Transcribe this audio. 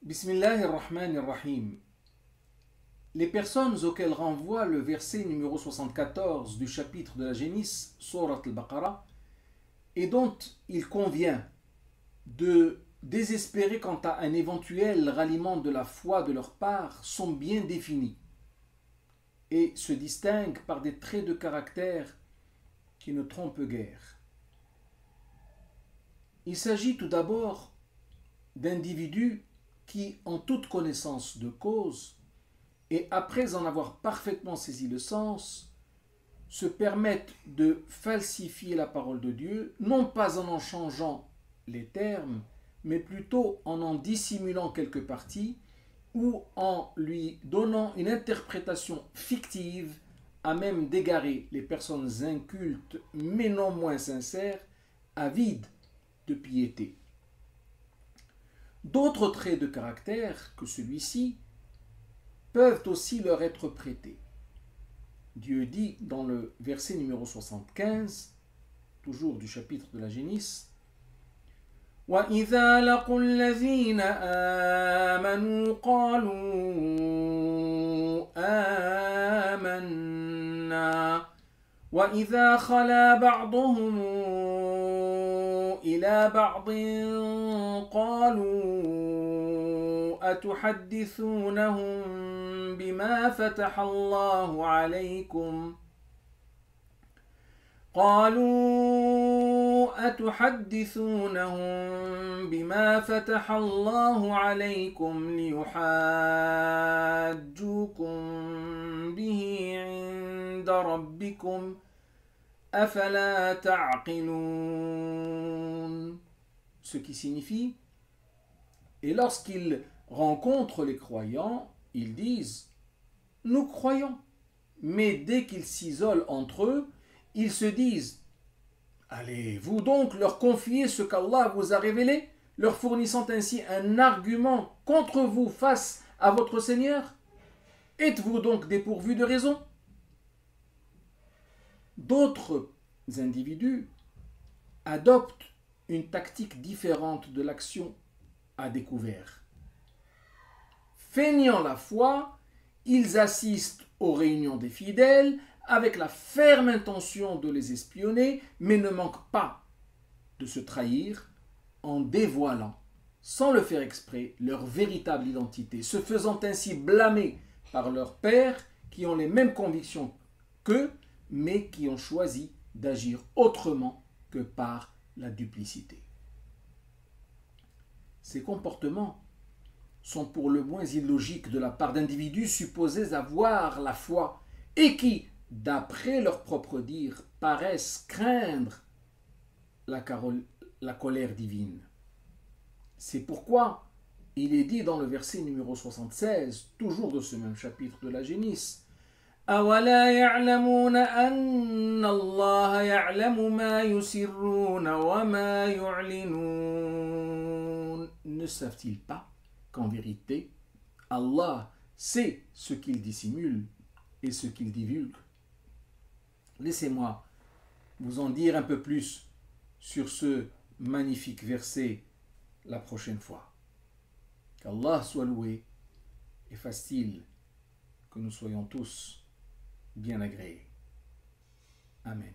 Bismillahirrahmanirrahim. Les personnes auxquelles renvoie le verset numéro 74 du chapitre de la Génisse, Surat al-Baqarah, et dont il convient de désespérer quant à un éventuel ralliement de la foi de leur part, sont bien définies et se distinguent par des traits de caractère qui ne trompent guère. Il s'agit tout d'abord d'individus qui, en toute connaissance de cause, et après en avoir parfaitement saisi le sens, se permettent de falsifier la parole de Dieu, non pas en changeant les termes, mais plutôt en dissimulant quelques parties ou en lui donnant une interprétation fictive à même d'égarer les personnes incultes, mais non moins sincères, avides de piété. D'autres traits de caractère que celui-ci peuvent aussi leur être prêtés. Dieu dit dans le verset numéro 75, toujours du chapitre de la Génisse, وَإِذَا لَقُوا الَّذِينَ آمَنُوا قَالُوا آمَنَّا وَإِذَا خَلَا بَعْضُهُمْ إِلَى بَعْضٍ قَالُوا أَتُحَدِّثُونَهُم بِمَا فَتَحَ اللَّهُ عَلَيْكُمْ لِيُحَاجُّوكُم بِهِ عِندَ رَبِّكُمْ أَفَلَا تَعْقِلُونَ. Ce qui signifie, et lorsqu'ils rencontrent les croyants, ils disent « Nous croyons ». Mais dès qu'ils s'isolent entre eux, ils se disent « Allez-vous donc leur confier ce qu'Allah vous a révélé, leur fournissant ainsi un argument contre vous face à votre Seigneur? Êtes-vous donc dépourvus de raison ?» D'autres individus adoptent une tactique différente de l'action à découvert. Feignant la foi, ils assistent aux réunions des fidèles avec la ferme intention de les espionner, mais ne manquent pas de se trahir en dévoilant, sans le faire exprès, leur véritable identité, se faisant ainsi blâmer par leurs pères qui ont les mêmes convictions qu'eux, mais qui ont choisi d'agir autrement que par la duplicité. Ces comportements sont pour le moins illogiques de la part d'individus supposés avoir la foi et qui, d'après leur propre dire, paraissent craindre la colère divine. C'est pourquoi il est dit dans le verset numéro 76, toujours de ce même chapitre de la Génisse, أَوَلَا يَعْلَمُونَ أَنَّ اللَّهَ يَعْلَمُ مَا يُسِرُّونَ وَمَا يُعْلِنُونَ. Ne savent-ils pas qu'en vérité, Allah sait ce qu'ils dissimulent et ce qu'ils divulguent? Laissez-moi vous en dire un peu plus sur ce magnifique verset la prochaine fois. Qu'Allah soit loué et fasse-t-il que nous soyons tous bien agréés. Amen.